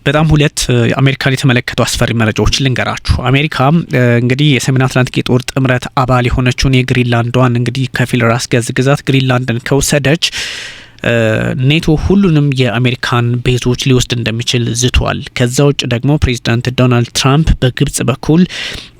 በጣም ሁለት አሜሪካን የተመለከቱ አስፈሪ መረጃዎችን ልንገራችሁ። አሜሪካ እንግዲህ የሰሜን አትላንቲክ የጦር ጥምረት አባል የሆነችውን የግሪንላንዷን እንግዲህ ከፊል ራስ ገዝ ግዛት ግሪንላንድን ከወሰደች ኔቶ ሁሉንም የአሜሪካን ቤዞች ሊወስድ እንደሚችል ዝቷል። ከዛ ውጭ ደግሞ ፕሬዚዳንት ዶናልድ ትራምፕ በግብጽ በኩል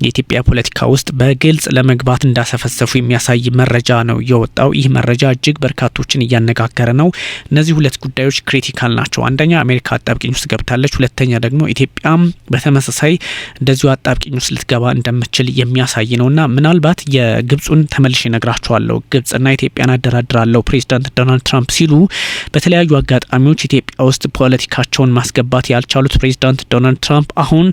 የኢትዮጵያ ፖለቲካ ውስጥ በግልጽ ለመግባት እንዳሰፈሰፉ የሚያሳይ መረጃ ነው የወጣው። ይህ መረጃ እጅግ በርካቶችን እያነጋገረ ነው። እነዚህ ሁለት ጉዳዮች ክሪቲካል ናቸው። አንደኛ አሜሪካ አጣብቂኝ ውስጥ ገብታለች፣ ሁለተኛ ደግሞ ኢትዮጵያም በተመሳሳይ እንደዚሁ አጣብቂኝ ውስጥ ልትገባ እንደምትችል የሚያሳይ ነውና ምናልባት የግብጹን ተመልሼ እነግራችኋለሁ። ግብጽና ኢትዮጵያን አደራድራለሁ ፕሬዚዳንት ዶናልድ ትራምፕ ሲሉ በተለያዩ አጋጣሚዎች ኢትዮጵያ ውስጥ ፖለቲካቸውን ማስገባት ያልቻሉት ፕሬዚዳንት ዶናልድ ትራምፕ አሁን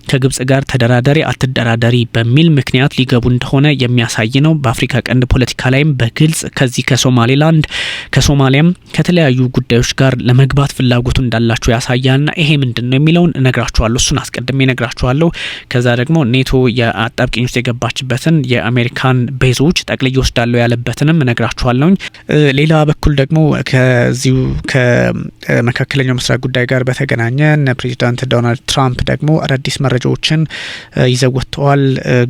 ከግብጽ ጋር ተደራዳሪ አትደራዳሪ በሚል ምክንያት ሊገቡ እንደሆነ የሚያሳይ ነው። በአፍሪካ ቀንድ ፖለቲካ ላይም በግልጽ ከዚህ ከሶማሌላንድ ከሶማሊያም ከተለያዩ ጉዳዮች ጋር ለመግባት ፍላጎቱ እንዳላቸው ያሳያልና ይሄ ምንድነው የሚለውን እነግራችኋለሁ። እሱን አስቀድሜ እነግራችኋለሁ። ከዛ ደግሞ ኔቶ የአጣብቂኝ ውስጥ የገባችበትን የአሜሪካን ቤዞች ጠቅልዬ ወስዳለሁ ያለበትንም እነግራችኋለሁ። ሌላ በኩል ደግሞ ከዚሁ ከመካከለኛው ምስራቅ ጉዳይ ጋር በተገናኘ ፕሬዚዳንት ዶናልድ ትራምፕ ደግሞ አዳዲስ መረጃዎችን ይዘው ወጥተዋል።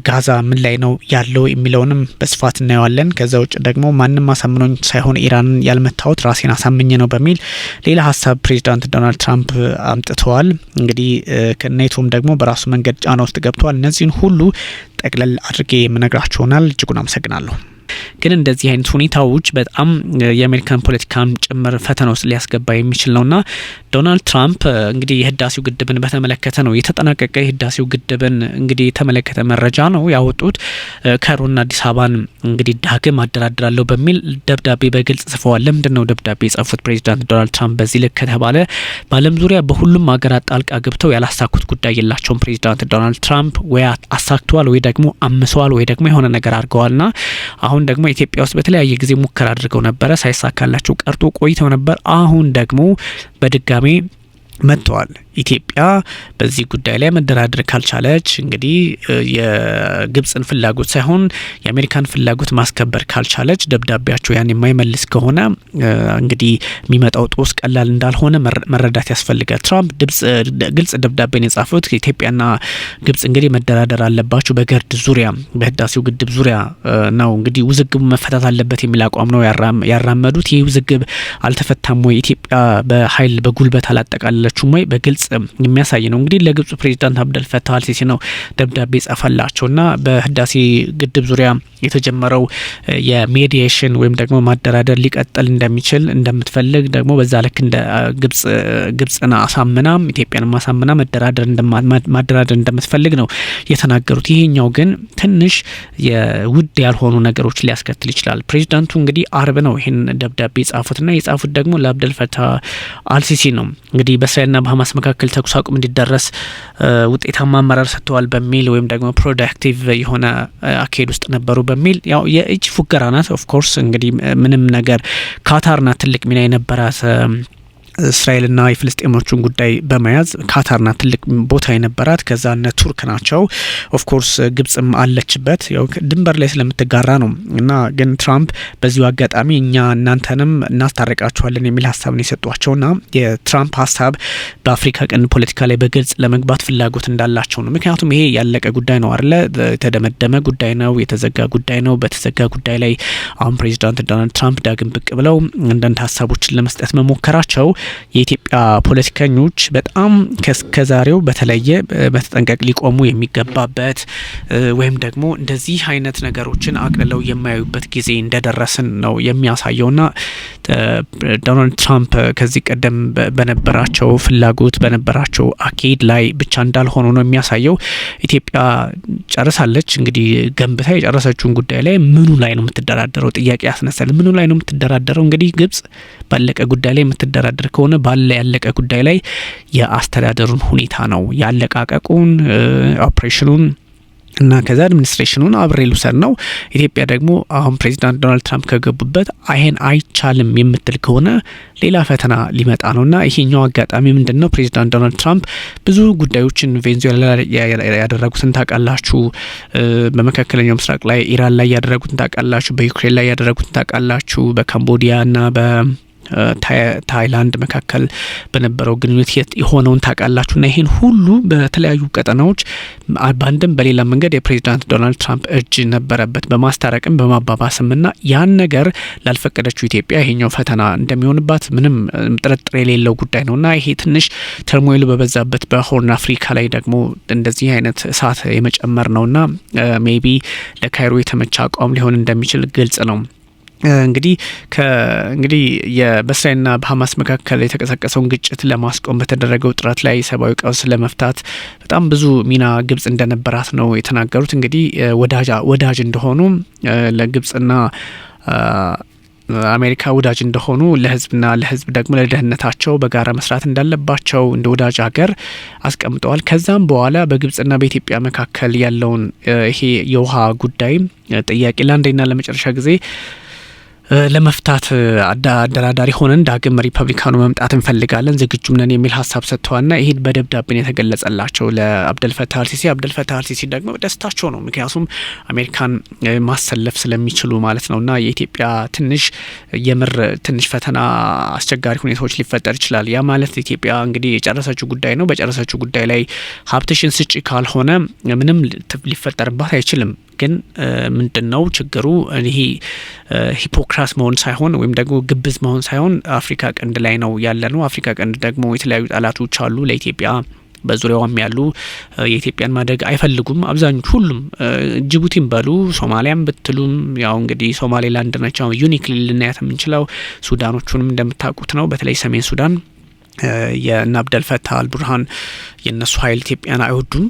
ጋዛ ምን ላይ ነው ያለው የሚለውንም በስፋት እናየዋለን። ከዛ ውጭ ደግሞ ማንም አሳምኖኝ ሳይሆን ኢራንን ያልመታሁት ራሴን አሳምኜ ነው በሚል ሌላ ሀሳብ ፕሬዚዳንት ዶናልድ ትራምፕ አምጥተዋል። እንግዲህ ከኔቶም ደግሞ በራሱ መንገድ ጫና ውስጥ ገብተዋል። እነዚህን ሁሉ ጠቅለል አድርጌ የምነግራችሁ ይሆናል። እጅጉን አመሰግናለሁ። ግን እንደዚህ አይነት ሁኔታዎች በጣም የአሜሪካን ፖለቲካም ጭምር ፈተና ውስጥ ሊያስገባ የሚችል ነውና ዶናልድ ትራምፕ እንግዲህ የህዳሴው ግድብን በተመለከተ ነው የተጠናቀቀ የህዳሴው ግድብን እንግዲህ የተመለከተ መረጃ ነው ያወጡት። ካይሮና አዲስ አበባን እንግዲህ ዳግም አደራድራለሁ በሚል ደብዳቤ በግልጽ ጽፈዋል። ለምንድነው ደብዳቤ የጻፉት ፕሬዚዳንት ዶናልድ ትራምፕ? በዚህ ልክ ከተባለ በዓለም ዙሪያ በሁሉም ሀገራት ጣልቃ ገብተው ያላሳኩት ጉዳይ የላቸውም። ፕሬዚዳንት ዶናልድ ትራምፕ ወይ አሳክተዋል ወይ ደግሞ አምሰዋል ወይ ደግሞ የሆነ ነገር አድርገዋልና አሁን ደግሞ ኢትዮጵያ ውስጥ በተለያየ ጊዜ ሙከራ አድርገው ነበር፣ ሳይሳካላቸው ቀርቶ ቆይተው ነበር። አሁን ደግሞ በድጋሚ መጥተዋል። ኢትዮጵያ በዚህ ጉዳይ ላይ መደራደር ካልቻለች እንግዲህ የግብጽን ፍላጎት ሳይሆን የአሜሪካን ፍላጎት ማስከበር ካልቻለች ደብዳቤያቸው ያን የማይመልስ ከሆነ እንግዲህ የሚመጣው ጦስ ቀላል እንዳልሆነ መረዳት ያስፈልጋል። ትራምፕ ግልጽ ደብዳቤን የጻፉት ኢትዮጵያና ግብጽ እንግዲህ መደራደር አለባቸው በገርድ ዙሪያ በህዳሴው ግድብ ዙሪያ ነው። እንግዲህ ውዝግቡ መፈታት አለበት የሚል አቋም ነው ያራመዱት። ይህ ውዝግብ አልተፈታም ወይ? ኢትዮጵያ በኃይል በጉልበት አላጠቃለለችም ወይ? በግልጽ የሚያሳይ ነው። እንግዲህ ለግብጽ ፕሬዚዳንት አብደል ፈታህ አልሲሲ ነው ደብዳቤ ጻፈላቸውና በህዳሴ ግድብ ዙሪያ የተጀመረው የሜዲዬሽን ወይም ደግሞ ማደራደር ሊቀጥል እንደሚችል እንደምትፈልግ ደግሞ በዛ ልክ እንደ ግብጽና አሳምና ኢትዮጵያን ማሳምና ማደራደር እንደምትፈልግ ነው የተናገሩት። ይሄኛው ግን ትንሽ የውድ ያልሆኑ ነገሮች ሊያስከትል ይችላል። ፕሬዚዳንቱ እንግዲህ አርብ ነው ይሄን ደብዳቤ የጻፉትና የጻፉት ደግሞ ለአብደል ፈታህ አልሲሲ ነው። እንግዲህ በእስራኤልና በሐማስ መካከል ተኩስ አቁም እንዲደረስ ውጤታማ አመራር ሰጥተዋል በሚል ወይም ደግሞ ፕሮዳክቲቭ የሆነ አካሄድ ውስጥ ነበሩ በሚል ያው የእጅ ፉገራ ናት። ኦፍ ኮርስ እንግዲህ ምንም ነገር ካታርና ትልቅ ሚና የነበራት እስራኤልና የፍልስጤሞችን ጉዳይ በመያዝ ካታርና ትልቅ ቦታ የነበራት ከዛ እነ ቱርክ ናቸው። ኦፍ ኮርስ ግብጽም አለችበት ያው ድንበር ላይ ስለምትጋራ ነው። እና ግን ትራምፕ በዚሁ አጋጣሚ እኛ እናንተንም እናስታርቃችኋለን የሚል ሀሳብ ነው የሰጧቸውና የትራምፕ ሀሳብ በአፍሪካ ቀንድ ፖለቲካ ላይ በግልጽ ለመግባት ፍላጎት እንዳላቸው ነው። ምክንያቱም ይሄ ያለቀ ጉዳይ ነው አይደለ? የተደመደመ ጉዳይ ነው፣ የተዘጋ ጉዳይ ነው። በተዘጋ ጉዳይ ላይ አሁን ፕሬዚዳንት ዶናልድ ትራምፕ ዳግም ብቅ ብለው አንዳንድ ሀሳቦችን ለመስጠት መሞከራቸው የኢትዮጵያ ፖለቲከኞች በጣም ከዛሬው በተለየ በተጠንቀቅ ሊቆሙ የሚገባበት ወይም ደግሞ እንደዚህ አይነት ነገሮችን አቅልለው የማያዩበት ጊዜ እንደደረስን ነው የሚያሳየውና ዶናልድ ትራምፕ ከዚህ ቀደም በነበራቸው ፍላጎት በነበራቸው አካሄድ ላይ ብቻ እንዳልሆኑ ነው የሚያሳየው። ኢትዮጵያ ጨርሳለች እንግዲህ ገንብታ የጨረሰችውን ጉዳይ ላይ ምኑ ላይ ነው የምትደራደረው ጥያቄ ያስነሳል። ምኑ ላይ ነው የምትደራደረው? እንግዲህ ግብጽ ባለቀ ጉዳይ ላይ የምትደራደር ከሆነ ባለ ያለቀ ጉዳይ ላይ የአስተዳደሩን ሁኔታ ነው ያለቃቀቁን ኦፕሬሽኑን እና ከዛ አድሚኒስትሬሽኑን አብሬ ልውሰድ ነው። ኢትዮጵያ ደግሞ አሁን ፕሬዚዳንት ዶናልድ ትራምፕ ከገቡበት አይሄን አይቻልም የምትል ከሆነ ሌላ ፈተና ሊመጣ ነውና ይሄኛው አጋጣሚ ምንድነው? ፕሬዚዳንት ዶናልድ ትራምፕ ብዙ ጉዳዮችን ቬንዙዌላ ያደረጉትን ታውቃላችሁ፣ በመካከለኛው ምስራቅ ላይ ኢራን ላይ ያደረጉትን ታውቃላችሁ፣ በዩክሬን ላይ ያደረጉትን ታውቃላችሁ፣ በካምቦዲያ እና ታይላንድ መካከል በነበረው ግንኙነት የሆነውን ታውቃላችሁና ይሄን ሁሉ በተለያዩ ቀጠናዎች በአንድም በሌላ መንገድ የፕሬዚዳንት ዶናልድ ትራምፕ እጅ ነበረበት በማስታረቅም በማባባስምና ያን ነገር ላልፈቀደችው ኢትዮጵያ ይሄኛው ፈተና እንደሚሆንባት ምንም ጥርጥር የሌለው ጉዳይ ነውና ይሄ ትንሽ ተርሞይል በበዛበት በሆርን አፍሪካ ላይ ደግሞ እንደዚህ አይነት እሳት የመጨመር ነውና ሜቢ ለካይሮ የተመቸ አቋም ሊሆን እንደሚችል ግልጽ ነው። እንግዲህ በእስራኤልና በሐማስ መካከል የተቀሰቀሰውን ግጭት ለማስቆም በተደረገው ጥረት ላይ ሰብአዊ ቀውስ ለመፍታት በጣም ብዙ ሚና ግብጽ እንደነበራት ነው የተናገሩት። እንግዲህ ወዳጅ እንደሆኑ ለግብጽና አሜሪካ ወዳጅ እንደሆኑ ለህዝብ ደግሞ ለደህንነታቸው በጋራ መስራት እንዳለባቸው እንደ ወዳጅ ሀገር አስቀምጠዋል። ከዛም በኋላ በግብጽና በኢትዮጵያ መካከል ያለውን ይሄ የውሃ ጉዳይ ጥያቄ ለአንዴና ለመጨረሻ ጊዜ ለመፍታት አደራዳሪ ሆነን ዳግም ሪፐብሊካኑ መምጣት እንፈልጋለን ዝግጁም ነን የሚል ሀሳብ ሰጥተዋልና ይሄ በደብዳቤ የተገለጸላቸው ለአብደልፈታህ አልሲሲ። አብደልፈታህ አልሲሲ ደግሞ ደስታቸው ነው፣ ምክንያቱም አሜሪካን ማሰለፍ ስለሚችሉ ማለት ነውና የኢትዮጵያ ትንሽ ፈተና አስቸጋሪ ሁኔታዎች ሊፈጠር ይችላል። ያ ማለት ኢትዮጵያ እንግዲህ የጨረሰችው ጉዳይ ነው። በጨረሰችው ጉዳይ ላይ ሀብትሽን ስጪ ካልሆነ ምንም ሊፈጠርባት አይችልም። ግን ምንድነው ችግሩ? ይሄ ሂፖክራስ መሆን ሳይሆን ወይም ደግሞ ግብዝ መሆን ሳይሆን አፍሪካ ቀንድ ላይ ነው ያለነው። አፍሪካ ቀንድ ደግሞ የተለያዩ ጠላቶች አሉ ለኢትዮጵያ በዙሪያውም ያሉ የኢትዮጵያን ማደግ አይፈልጉም። አብዛኞቹ ሁሉም ጅቡቲም በሉ ሶማሊያም ብትሉም ያው እንግዲህ ሶማሌላንድ ናቸው ዩኒክሊ ልናያት የምንችለው። ሱዳኖቹንም እንደምታውቁት ነው። በተለይ ሰሜን ሱዳን የእነ አብደልፈታህ አልቡርሃን የነሱ ኃይል ኢትዮጵያን አይወዱም።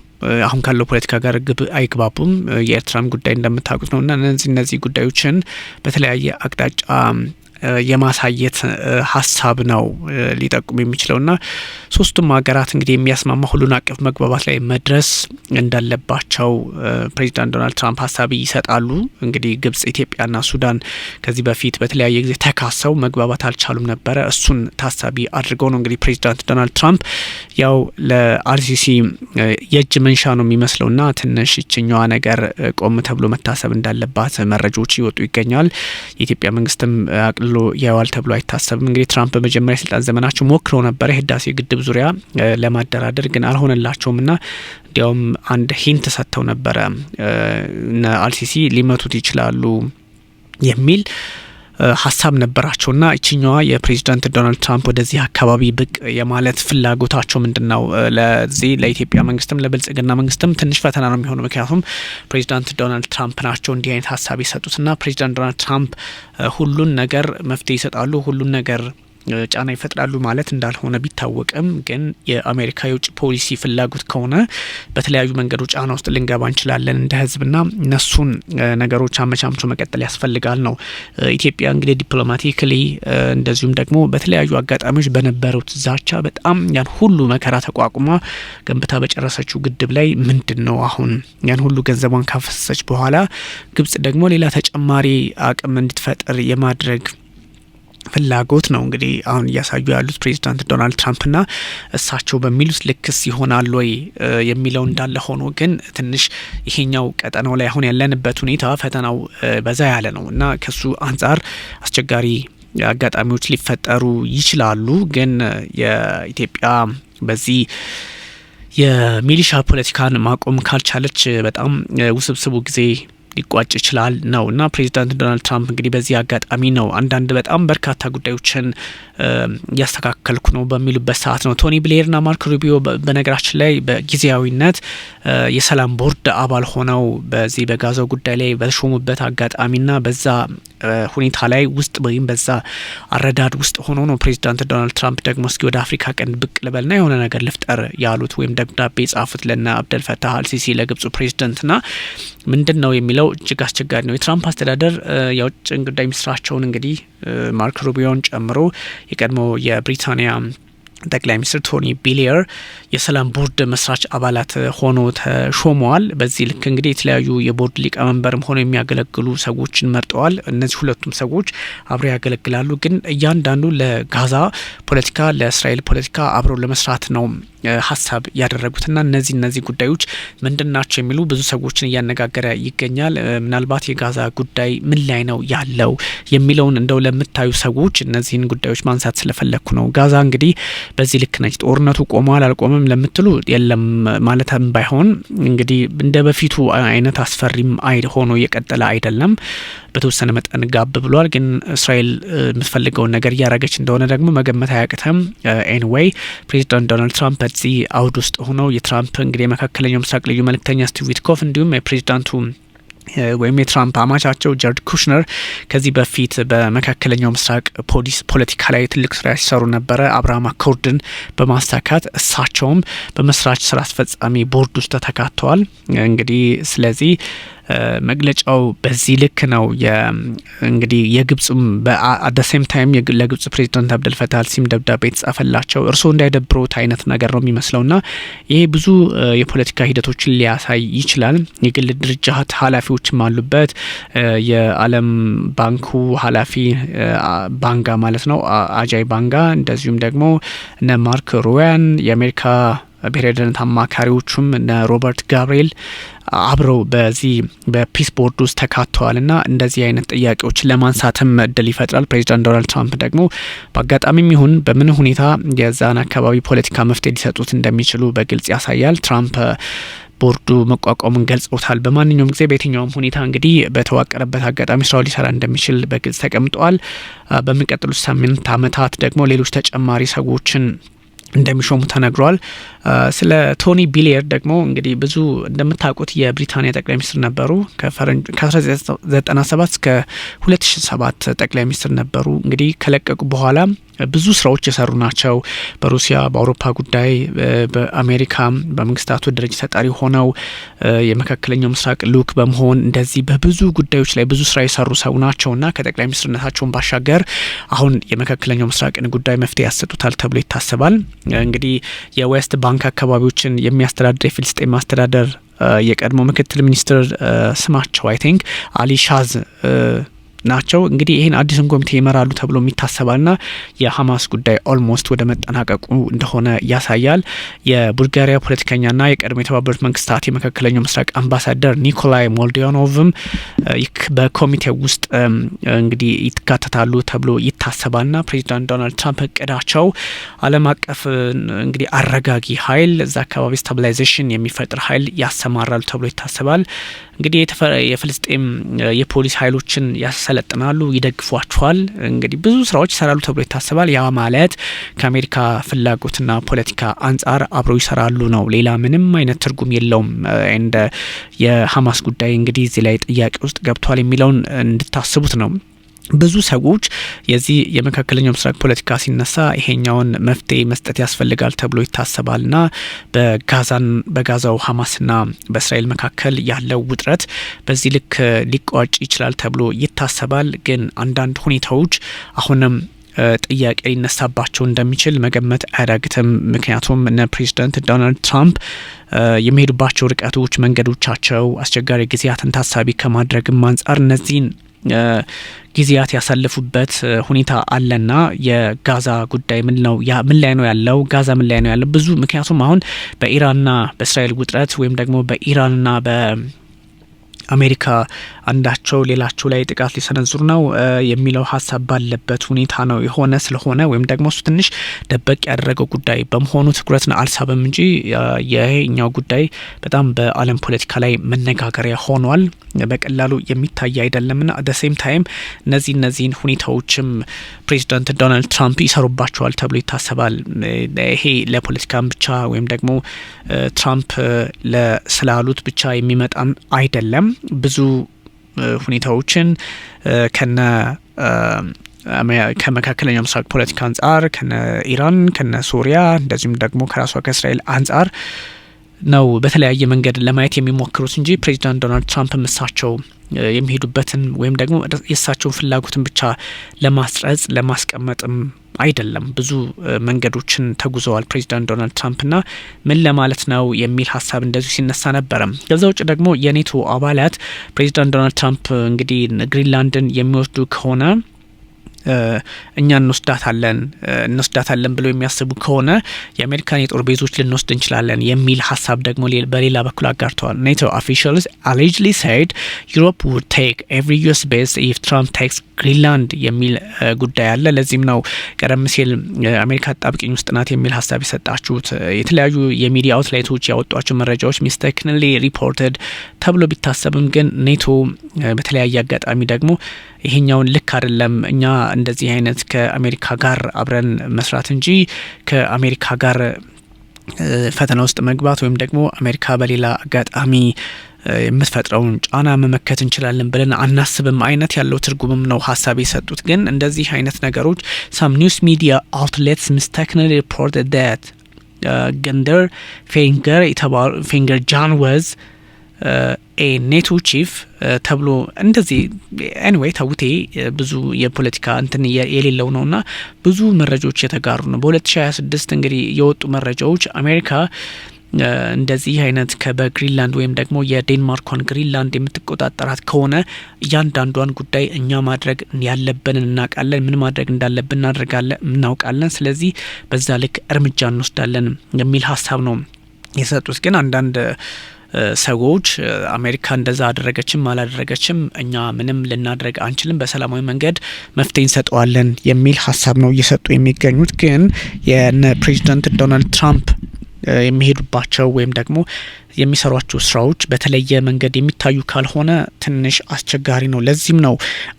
አሁን ካለው ፖለቲካ ጋር አይግባቡም። የኤርትራም ጉዳይ እንደምታውቁት ነውና እነዚህ ጉዳዮችን በተለያየ አቅጣጫ የማሳየት ሀሳብ ነው ሊጠቁም የሚችለውና ሶስቱም ሀገራት እንግዲህ የሚያስማማ ሁሉን አቀፍ መግባባት ላይ መድረስ እንዳለባቸው ፕሬዚዳንት ዶናልድ ትራምፕ ሀሳብ ይሰጣሉ። እንግዲህ ግብጽ፣ ኢትዮጵያና ሱዳን ከዚህ በፊት በተለያየ ጊዜ ተካሰው መግባባት አልቻሉም ነበረ። እሱን ታሳቢ አድርገው ነው እንግዲህ ፕሬዚዳንት ዶናልድ ትራምፕ ያው ለአልሲሲ የእጅ መንሻ ነው የሚመስለውና ትንሽ ይችኛዋ ነገር ቆም ተብሎ መታሰብ እንዳለባት መረጃዎች ይወጡ ይገኛል። የኢትዮጵያ መንግስትም ያዋል ተብሎ አይታሰብም። እንግዲህ ትራምፕ በመጀመሪያ የስልጣን ዘመናቸው ሞክረው ነበር የህዳሴ ግድብ ዙሪያ ለማደራደር ግን አልሆነላቸውምና እንዲያውም አንድ ሂንት ሰጥተው ነበረ አልሲሲ ሊመቱት ይችላሉ የሚል ሀሳብ ነበራቸውና እቺኛዋ የፕሬዚዳንት ዶናልድ ትራምፕ ወደዚህ አካባቢ ብቅ የማለት ፍላጎታቸው ምንድነው? ለዚህ ለኢትዮጵያ መንግስትም ለብልጽግና መንግስትም ትንሽ ፈተና ነው የሚሆነው። ምክንያቱም ፕሬዚዳንት ዶናልድ ትራምፕ ናቸው እንዲህ አይነት ሀሳብ የሰጡትና ፕሬዚዳንት ዶናልድ ትራምፕ ሁሉን ነገር መፍትሄ ይሰጣሉ፣ ሁሉን ነገር ጫና ይፈጥራሉ ማለት እንዳልሆነ ቢታወቅም ግን የአሜሪካ የውጭ ፖሊሲ ፍላጎት ከሆነ በተለያዩ መንገዶች ጫና ውስጥ ልንገባ እንችላለን እንደ ህዝብና እነሱን ነገሮች አመቻምቾ መቀጠል ያስፈልጋል ነው። ኢትዮጵያ እንግዲህ ዲፕሎማቲካሊ እንደዚሁም ደግሞ በተለያዩ አጋጣሚዎች በነበሩት ዛቻ በጣም ያን ሁሉ መከራ ተቋቁማ ገንብታ በጨረሰችው ግድብ ላይ ምንድነው አሁን ያን ሁሉ ገንዘቧን ካፈሰሰች በኋላ ግብጽ ደግሞ ሌላ ተጨማሪ አቅም እንድትፈጥር የማድረግ ፍላጎት ነው እንግዲህ አሁን እያሳዩ ያሉት ፕሬዚዳንት ዶናልድ ትራምፕና እሳቸው በሚሉት ልክስ ይሆናል ወይ የሚለው እንዳለ ሆኖ ግን ትንሽ ይሄኛው ቀጠናው ላይ አሁን ያለንበት ሁኔታ ፈተናው በዛ ያለ ነው እና ከሱ አንጻር አስቸጋሪ አጋጣሚዎች ሊፈጠሩ ይችላሉ። ግን የኢትዮጵያ በዚህ የሚሊሻ ፖለቲካን ማቆም ካልቻለች በጣም ውስብስቡ ጊዜ ሊቋጭ ይችላል ነውና ፕሬዚዳንት ዶናልድ ትራምፕ እንግዲህ በዚህ አጋጣሚ ነው አንዳንድ በጣም በርካታ ጉዳዮችን ያስተካከልኩ ነው በሚሉበት ሰዓት ነው ቶኒ ብሌርና ማርክ ሩቢዮ በነገራችን ላይ በጊዜያዊነት የሰላም ቦርድ አባል ሆነው በዚህ በጋዛው ጉዳይ ላይ በተሾሙበት አጋጣሚና በዛ ሁኔታ ላይ ውስጥ ወይም በዛ አረዳድ ውስጥ ሆኖ ነው ፕሬዚዳንት ዶናልድ ትራምፕ ደግሞ እስኪ ወደ አፍሪካ ቀንድ ብቅ ልበልና የሆነ ነገር ልፍጠር ያሉት ወይም ደብዳቤ ጻፉት ለና አብደልፈታህ አልሲሲ ለግብጽ ፕሬዚዳንትና ምንድነው የሚለው እጅግ አስቸጋሪ ነው። የትራምፕ አስተዳደር የውጭ ጉዳይ ሚኒስትራቸውን እንግዲህ ማርክ ሩቢዮን ጨምሮ የቀድሞ የብሪታንያ ጠቅላይ ሚኒስትር ቶኒ ብሌር የሰላም ቦርድ መስራች አባላት ሆኖ ተሾመዋል። በዚህ ልክ እንግዲህ የተለያዩ የቦርድ ሊቀመንበርም ሆነው የሚያገለግሉ ሰዎችን መርጠዋል። እነዚህ ሁለቱም ሰዎች አብረው ያገለግላሉ። ግን እያንዳንዱ ለጋዛ ፖለቲካ፣ ለእስራኤል ፖለቲካ አብረው ለመስራት ነው ሀሳብ ያደረጉትና እነዚህ ጉዳዮች ምንድናቸው የሚሉ ብዙ ሰዎችን እያነጋገረ ይገኛል። ምናልባት የጋዛ ጉዳይ ምን ላይ ነው ያለው የሚለውን እንደው ለምታዩ ሰዎች እነዚህን ጉዳዮች ማንሳት ስለፈለኩ ነው። ጋዛ እንግዲህ በዚህ ልክ ነች። ጦርነቱ ቆሟል አልቆመም ለምትሉ የለም ማለትም ባይሆን እንግዲህ እንደ በፊቱ አይነት አስፈሪም ሆኖ የቀጠለ አይደለም። በተወሰነ መጠን ጋብ ብሏል። ግን እስራኤል የምትፈልገውን ነገር እያደረገች እንደሆነ ደግሞ መገመት አያቅተም። ኤኒዌይ ፕሬዚዳንት ዶናልድ ትራምፕ በዚህ አውድ ውስጥ ሆነው የትራምፕ እንግዲህ የመካከለኛው ምስራቅ ልዩ መልእክተኛ ስቲቭ ዊትኮፍ እንዲሁም የፕሬዚዳንቱ ወይም የትራምፕ አማቻቸው ጃርድ ኩሽነር ከዚህ በፊት በመካከለኛው ምስራቅ ፖለቲካ ላይ ትልቅ ስራ ሲሰሩ ነበረ። አብርሃም አኮርድን በማሳካት እሳቸውም በመስራች ስራ አስፈጻሚ ቦርድ ውስጥ ተካተዋል። እንግዲህ ስለዚህ መግለጫው በዚህ ልክ ነው። እንግዲህ የግብጽም አት ዘ ሴም ታይም ለግብጽ ፕሬዚዳንት አብደል ፈታህ አልሲም ደብዳቤ የተጻፈላቸው እርስዎ እንዳይደብሩት አይነት ነገር ነው የሚመስለውና ይሄ ብዙ የፖለቲካ ሂደቶችን ሊያሳይ ይችላል። የግል ድርጅት ኃላፊዎችም አሉበት። የዓለም ባንኩ ኃላፊ ባንጋ ማለት ነው አጃይ ባንጋ፣ እንደዚሁም ደግሞ እነ ማርክ ሩያን የአሜሪካ ብሔራዊ ደህንነት አማካሪዎቹም እነ ሮበርት ጋብርኤል አብረው በዚህ በፒስ ቦርድ ውስጥ ተካተዋልና እንደዚህ አይነት ጥያቄዎችን ለማንሳትም እድል ይፈጥራል። ፕሬዚዳንት ዶናልድ ትራምፕ ደግሞ በአጋጣሚም ይሁን በምን ሁኔታ የዛን አካባቢ ፖለቲካ መፍትሄ ሊሰጡት እንደሚችሉ በግልጽ ያሳያል። ትራምፕ ቦርዱ መቋቋሙን ገልጾታል። በማንኛውም ጊዜ በየትኛውም ሁኔታ እንግዲህ በተዋቀረበት አጋጣሚ ስራው ሊሰራ እንደሚችል በግልጽ ተቀምጧል። በሚቀጥሉት ሳምንት ዓመታት ደግሞ ሌሎች ተጨማሪ ሰዎችን እንደሚሾሙ ተነግሯል። ስለ ቶኒ ብሌር ደግሞ እንግዲህ ብዙ እንደምታውቁት የብሪታንያ ጠቅላይ ሚኒስትር ነበሩ። ከ1997 እስከ 2007 ጠቅላይ ሚኒስትር ነበሩ። እንግዲህ ከለቀቁ በኋላ ብዙ ስራዎች የሰሩ ናቸው። በሩሲያ በአውሮፓ ጉዳይ በአሜሪካ በመንግስታቱ ድርጅት ተጠሪ ሆነው የመካከለኛው ምስራቅ ልኡክ በመሆን እንደዚህ በብዙ ጉዳዮች ላይ ብዙ ስራ የሰሩ ሰው ናቸውና ከጠቅላይ ሚኒስትርነታቸውን ባሻገር አሁን የመካከለኛው ምስራቅን ጉዳይ መፍትሄ ያሰጡታል ተብሎ ይታሰባል። እንግዲህ የዌስት ባንክ አካባቢዎችን የሚያስተዳድር የፊልስጤም አስተዳደር የቀድሞ ምክትል ሚኒስትር ስማቸው አይ ቲንክ አሊ ሻዝ ናቸው። እንግዲህ ይህን አዲሱን ኮሚቴ ይመራሉ ተብሎ የሚታሰባልና የሐማስ ጉዳይ ኦልሞስት ወደ መጠናቀቁ እንደሆነ ያሳያል። የቡልጋሪያ ፖለቲከኛና የቀድሞ የተባበሩት መንግስታት የመካከለኛው ምስራቅ አምባሳደር ኒኮላይ ሞልዳኖቭም በኮሚቴው ውስጥ እንግዲህ ይካተታሉ ተብሎ ይታሰባልና ፕሬዚዳንት ዶናልድ ትራምፕ እቅዳቸው ዓለም አቀፍ እንግዲህ አረጋጊ ኃይል እዛ አካባቢ ስታቢላይዜሽን የሚፈጥር ኃይል ያሰማራሉ ተብሎ ይታሰባል። እንግዲህ የፍልስጤም የፖሊስ ኃይሎችን ያሰለጥናሉ፣ ይደግፏቸዋል። እንግዲህ ብዙ ስራዎች ይሰራሉ ተብሎ ይታሰባል። ያ ማለት ከአሜሪካ ፍላጎትና ፖለቲካ አንጻር አብረው ይሰራሉ ነው። ሌላ ምንም አይነት ትርጉም የለውም። እንደ የሐማስ ጉዳይ እንግዲህ እዚህ ላይ ጥያቄ ውስጥ ገብቷል የሚለውን እንድታስቡት ነው። ብዙ ሰዎች የዚህ የመካከለኛው ምስራቅ ፖለቲካ ሲነሳ ይሄኛውን መፍትሄ መስጠት ያስፈልጋል ተብሎ ይታሰባልና በጋዛው ሐማስና በእስራኤል መካከል ያለው ውጥረት በዚህ ልክ ሊቋጭ ይችላል ተብሎ ይታሰባል። ግን አንዳንድ ሁኔታዎች አሁንም ጥያቄ ሊነሳባቸው እንደሚችል መገመት አያዳግትም። ምክንያቱም እነ ፕሬዚዳንት ዶናልድ ትራምፕ የሚሄዱባቸው ርቀቶች፣ መንገዶቻቸው አስቸጋሪ ጊዜያትን ታሳቢ ከማድረግም አንጻር እነዚህን ጊዜያት ያሳለፉበት ሁኔታ አለና የጋዛ ጉዳይ ምን ላይ ነው ያለው? ጋዛ ምን ላይ ነው ያለው? ብዙ ምክንያቱም አሁን በኢራንና በእስራኤል ውጥረት ወይም ደግሞ በኢራንና አሜሪካ አንዳቸው ሌላቸው ላይ ጥቃት ሊሰነዝሩ ነው የሚለው ሀሳብ ባለበት ሁኔታ ነው የሆነ ስለሆነ ወይም ደግሞ እሱ ትንሽ ደበቅ ያደረገው ጉዳይ በመሆኑ ትኩረትን አልሳበም እንጂ ይሄኛው ጉዳይ በጣም በዓለም ፖለቲካ ላይ መነጋገሪያ ሆኗል። በቀላሉ የሚታይ አይደለምና አት ዘ ሴም ታይም እነዚህን ሁኔታዎችም ፕሬዚዳንት ዶናልድ ትራምፕ ይሰሩባቸዋል ተብሎ ይታሰባል። ይሄ ለፖለቲካም ብቻ ወይም ደግሞ ትራምፕ ስላሉት ብቻ የሚመጣም አይደለም። ብዙ ሁኔታዎችን ከመካከለኛው ምስራቅ ፖለቲካ አንጻር ከነ ኢራን ከነ ሶሪያ እንደዚሁም ደግሞ ከራሷ ከእስራኤል አንጻር ነው በተለያየ መንገድ ለማየት የሚሞክሩት እንጂ ፕሬዚዳንት ዶናልድ ትራምፕ እሳቸው የሚሄዱበትን ወይም ደግሞ የእሳቸውን ፍላጎትን ብቻ ለማስረጽ ለማስቀመጥም አይደለም። ብዙ መንገዶችን ተጉዘዋል ፕሬዚዳንት ዶናልድ ትራምፕና ምን ለማለት ነው የሚል ሀሳብ እንደዚሁ ሲነሳ ነበረ። ከዛ ውጭ ደግሞ የኔቶ አባላት ፕሬዚዳንት ዶናልድ ትራምፕ እንግዲህ ግሪንላንድን የሚወስዱ ከሆነ እኛ እንወስዳታለን ብለው የሚያስቡ ከሆነ የአሜሪካን የጦር ቤዞች ልንወስድ እንችላለን የሚል ሀሳብ ደግሞ በሌላ በኩል አጋርተዋል። ኔቶ ኦፊሻልስ allegedly said Europe would take every US base if Trump takes ግሪንላንድ የሚል ጉዳይ አለ። ለዚህም ነው ቀደም ሲል አሜሪካ ጣብቂኝ ውስጥ ናት የሚል ሀሳብ የሰጣችሁት። የተለያዩ የሚዲያ አውትሌቶች ያወጧቸው መረጃዎች mistakenly reported ተብሎ ቢታሰብም ግን ኔቶ በተለያየ አጋጣሚ ደግሞ ይሄኛውን ልክ አይደለም፣ እኛ እንደዚህ አይነት ከአሜሪካ ጋር አብረን መስራት እንጂ ከአሜሪካ ጋር ፈተና ውስጥ መግባት ወይም ደግሞ አሜሪካ በሌላ አጋጣሚ የምትፈጥረውን ጫና መመከት እንችላለን ብለን አናስብም አይነት ያለው ትርጉምም ነው ሀሳብ የሰጡት። ግን እንደዚህ አይነት ነገሮች some news media outlets mistakenly reported that Gunder Finger John was a NATO chief ተብሎ እንደዚህ anyway ታውቴ ብዙ የፖለቲካ እንትን የሌለው ነውና ብዙ መረጃዎች የተጋሩ ነው። በ2026 እንግዲህ የወጡ መረጃዎች አሜሪካ እንደዚህ አይነት ከበግሪንላንድ ወይም ደግሞ የዴንማርክን ግሪንላንድ የምትቆጣጠራት ከሆነ እያንዳንዷን ጉዳይ እኛ ማድረግ ያለብንን እናውቃለን፣ ምን ማድረግ እንዳለብን እናውቃለን። ስለዚህ በዛ ልክ እርምጃ እንወስዳለን የሚል ሀሳብ ነው የሰጡት። ግን አንዳንድ ሰዎች አሜሪካ እንደዛ አደረገችም አላደረገችም እኛ ምንም ልናደርግ አንችልም፣ በሰላማዊ መንገድ መፍትሄ እንሰጠዋለን የሚል ሀሳብ ነው እየሰጡ የሚገኙት። ግን የነ ፕሬዚዳንት ዶናልድ ትራምፕ የሚሄዱባቸው ወይም ደግሞ የሚሰሯቸው ስራዎች በተለየ መንገድ የሚታዩ ካልሆነ ትንሽ አስቸጋሪ ነው። ለዚህም ነው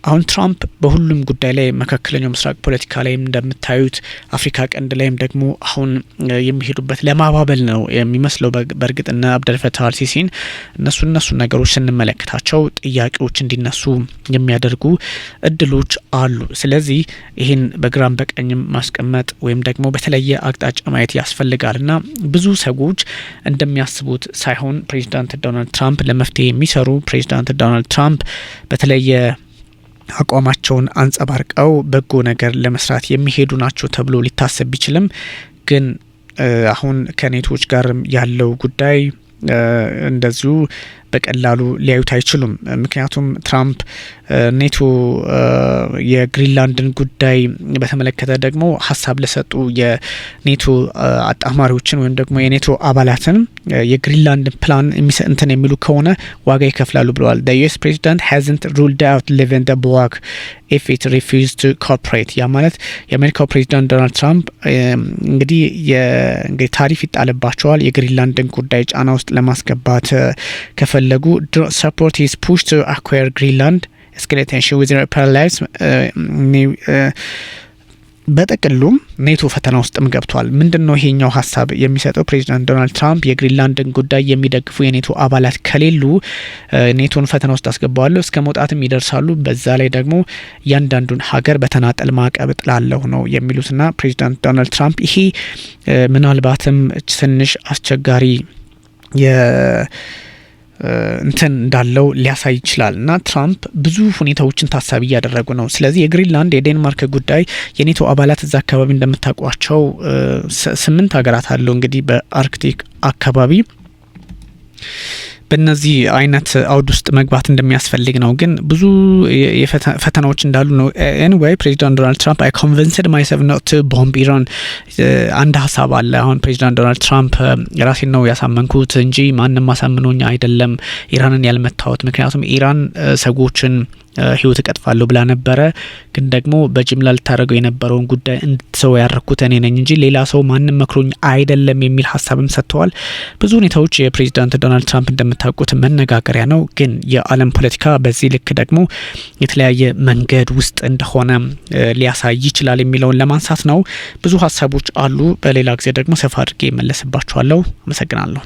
አሁን ትራምፕ በሁሉም ጉዳይ ላይ መካከለኛው ምስራቅ ፖለቲካ ላይም እንደምታዩት አፍሪካ ቀንድ ላይም ደግሞ አሁን የሚሄዱበት ለማባበል ነው የሚመስለው። በእርግጥና አብደልፈታህ አልሲሲን እነሱ ነገሮች ስንመለከታቸው ጥያቄዎች እንዲነሱ የሚያደርጉ እድሎች አሉ። ስለዚህ ይህን በግራም በቀኝም ማስቀመጥ ወይም ደግሞ በተለየ አቅጣጫ ማየት ያስፈልጋልና ብዙ ሰዎች እንደሚያስቡት ሳይሆን ፕሬዚዳንት ዶናልድ ትራምፕ ለመፍትሄ የሚሰሩ ፕሬዚዳንት ዶናልድ ትራምፕ በተለየ አቋማቸውን አንጸባርቀው በጎ ነገር ለመስራት የሚሄዱ ናቸው ተብሎ ሊታሰብ ቢችልም ግን አሁን ከኔቶች ጋር ያለው ጉዳይ እንደዚሁ በቀላሉ ሊያዩት አይችሉም። ምክንያቱም ትራምፕ ኔቶ የግሪንላንድን ጉዳይ በተመለከተ ደግሞ ሀሳብ ለሰጡ የኔቶ አጣማሪዎችን ወይም ደግሞ የኔቶ አባላትን የግሪንላንድ ፕላን እንትን የሚሉ ከሆነ ዋጋ ይከፍላሉ ብለዋል። the US president hasn't ruled out leaving the bloc if it refused to cooperate። ያ ማለት የአሜሪካው ፕሬዚዳንት ዶናልድ ትራምፕ እንግዲህ ታሪፍ ይጣልባቸዋል የግሪንላንድን ጉዳይ ጫና ውስጥ ለማስገባት ከፈለጉ support his push to acquire Greenland escalation with paralyzed በጠቅሉም ኔቶ ፈተና ውስጥም ገብቷል። ምንድነው ይሄኛው ሀሳብ የሚሰጠው? ፕሬዚዳንት ዶናልድ ትራምፕ የግሪንላንድን ጉዳይ የሚደግፉ የኔቶ አባላት ከሌሉ ኔቶን ፈተና ውስጥ አስገባዋለሁ እስከ መውጣትም ይደርሳሉ። በዛ ላይ ደግሞ እያንዳንዱን ሀገር በተናጠል ማዕቀብ ጥላለሁ ነው የሚሉትና ፕሬዚዳንት ዶናልድ ትራምፕ ይሄ ምናልባትም ትንሽ አስቸጋሪ እንትን እንዳለው ሊያሳይ ይችላል እና ትራምፕ ብዙ ሁኔታዎችን ታሳቢ እያደረጉ ነው። ስለዚህ የግሪንላንድ የዴንማርክ ጉዳይ የኔቶ አባላት እዛ አካባቢ እንደምታውቋቸው 8 ሀገራት አሉ እንግዲህ በአርክቲክ አካባቢ በእነዚህ አይነት አውድ ውስጥ መግባት እንደሚያስፈልግ ነው። ግን ብዙ ፈተናዎች እንዳሉ ነው። anyway ፕሬዚዳንት ዶናልድ ትራምፕ I convinced myself not to bomb Iran አንድ ሀሳብ አለ። አሁን ፕሬዚዳንት ዶናልድ ትራምፕ ራሴን ነው ያሳመንኩት እንጂ ማንም ማሳምኖኝ አይደለም ኢራንን ያልመታሁት፣ ምክንያቱም ኢራን ሰዎችን ህይወት እቀጥፋለሁ ብላ ነበረ፣ ግን ደግሞ በጅምላ ልታደርገው የነበረውን ጉዳይ እንድትሰው ያደረኩት እኔ ነኝ እንጂ ሌላ ሰው ማንም መክሮኝ አይደለም የሚል ሀሳብም ሰጥተዋል። ብዙ ሁኔታዎች የፕሬዚዳንት ዶናልድ ትራምፕ እንደምታውቁት መነጋገሪያ ነው። ግን የዓለም ፖለቲካ በዚህ ልክ ደግሞ የተለያየ መንገድ ውስጥ እንደሆነ ሊያሳይ ይችላል የሚለውን ለማንሳት ነው። ብዙ ሀሳቦች አሉ። በሌላ ጊዜ ደግሞ ሰፋ አድርጌ መለስባችኋለሁ። አመሰግናለሁ።